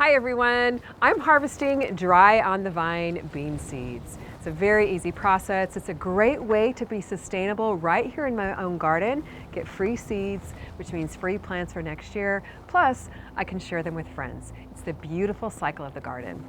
Hi everyone, I'm harvesting dry on the vine bean seeds. It's a very easy process. It's a great way to be sustainable right here in my own garden, get free seeds, which means free plants for next year. Plus, I can share them with friends. It's the beautiful cycle of the garden.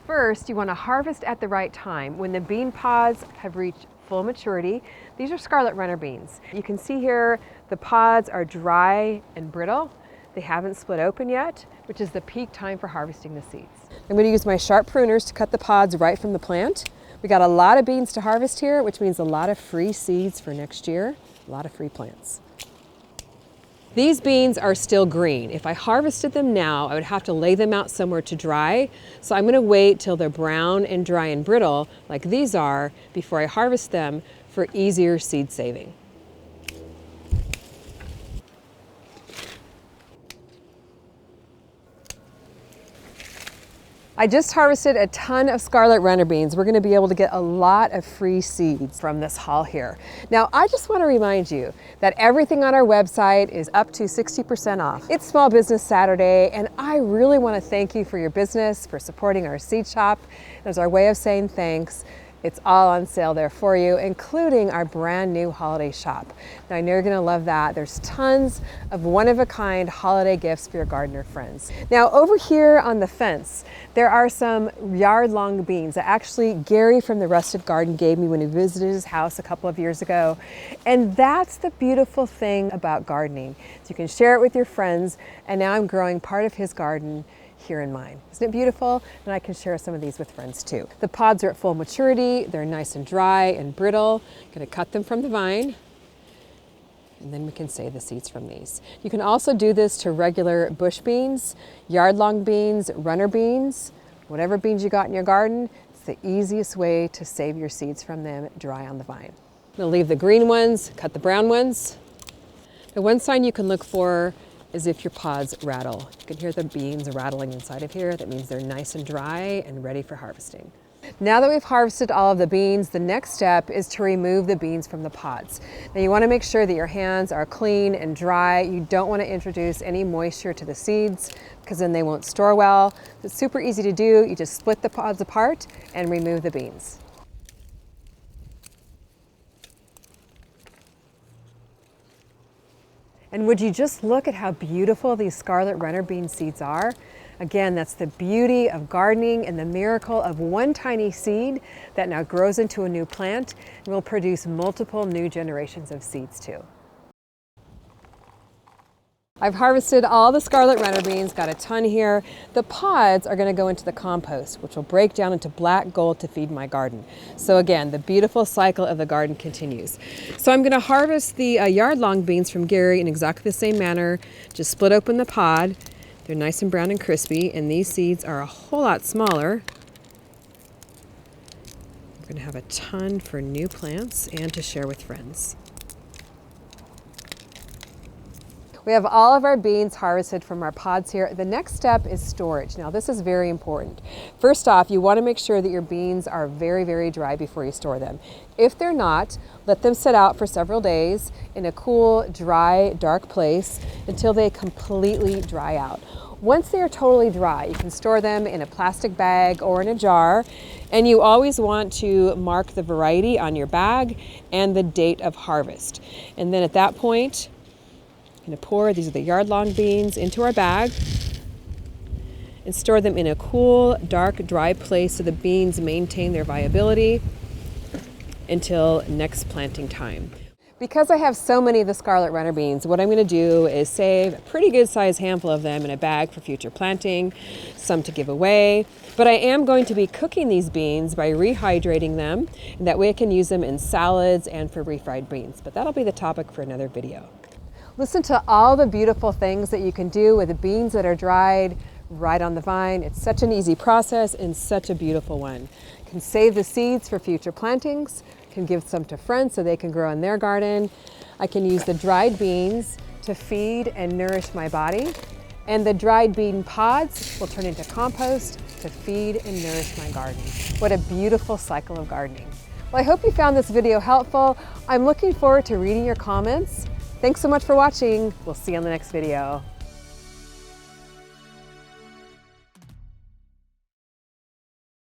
First, you want to harvest at the right time when the bean pods have reached full maturity. These are scarlet runner beans. You can see here the pods are dry and brittle. They haven't split open yet, which is the peak time for harvesting the seeds. I'm going to use my sharp pruners to cut the pods right from the plant. We got a lot of beans to harvest here, which means a lot of free seeds for next year, a lot of free plants. These beans are still green. If I harvested them now, I would have to lay them out somewhere to dry. So I'm going to wait till they're brown and dry and brittle, like these are, before I harvest them for easier seed saving. I just harvested a ton of scarlet runner beans. We're going to be able to get a lot of free seeds from this haul here. Now, I just want to remind you that everything on our website is up to 60% off. It's Small Business Saturday, and I really want to thank you for your business, for supporting our seed shop. As our way of saying thanks, it's all on sale there for you, including our brand new holiday shop. Now I know you're gonna love that. There's tons of one-of-a-kind holiday gifts for your gardener friends. Now over here on the fence, there are some yard-long beans that actually Gary from the Rusted Garden gave me when he visited his house a couple of years ago. And that's the beautiful thing about gardening. So you can share it with your friends, and now I'm growing part of his garden here in mine. Isn't it beautiful? And I can share some of these with friends too. The pods are at full maturity. They're nice and dry and brittle. I'm going to cut them from the vine, and then we can save the seeds from these. You can also do this to regular bush beans, yard-long beans, runner beans, whatever beans you got in your garden. It's the easiest way to save your seeds from them dry on the vine. I'm going to leave the green ones, cut the brown ones. The one sign you can look for is if your pods rattle. You can hear the beans rattling inside of here. That means they're nice and dry and ready for harvesting. Now that we've harvested all of the beans, the next step is to remove the beans from the pods. Now you want to make sure that your hands are clean and dry. You don't want to introduce any moisture to the seeds because then they won't store well. It's super easy to do. You just split the pods apart and remove the beans. And would you just look at how beautiful these scarlet runner bean seeds are? Again, that's the beauty of gardening and the miracle of one tiny seed that now grows into a new plant and will produce multiple new generations of seeds too. I've harvested all the scarlet runner beans, got a ton here. The pods are going to go into the compost, which will break down into black gold to feed my garden. So again, the beautiful cycle of the garden continues. So I'm going to harvest the yard-long beans from Gary in exactly the same manner. Just split open the pod. They're nice and brown and crispy, and these seeds are a whole lot smaller. We're going to have a ton for new plants and to share with friends. We have all of our beans harvested from our pods here. The next step is storage. Now this is very important. First off, you want to make sure that your beans are very, very dry before you store them. If they're not, let them sit out for several days in a cool, dry, dark place until they completely dry out. Once they are totally dry, you can store them in a plastic bag or in a jar, and you always want to mark the variety on your bag and the date of harvest. And then at that point, I'm going to pour, these are the yard-long beans, into our bag and store them in a cool, dark, dry place so the beans maintain their viability until next planting time. Because I have so many of the scarlet runner beans, what I'm going to do is save a pretty good sized handful of them in a bag for future planting, some to give away. But I am going to be cooking these beans by rehydrating them, and that way I can use them in salads and for refried beans. But that'll be the topic for another video. Listen to all the beautiful things that you can do with the beans that are dried right on the vine. It's such an easy process and such a beautiful one. You can save the seeds for future plantings, can give some to friends so they can grow in their garden. I can use the dried beans to feed and nourish my body. And the dried bean pods will turn into compost to feed and nourish my garden. What a beautiful cycle of gardening. Well, I hope you found this video helpful. I'm looking forward to reading your comments. Thanks so much for watching. We'll see you on the next video.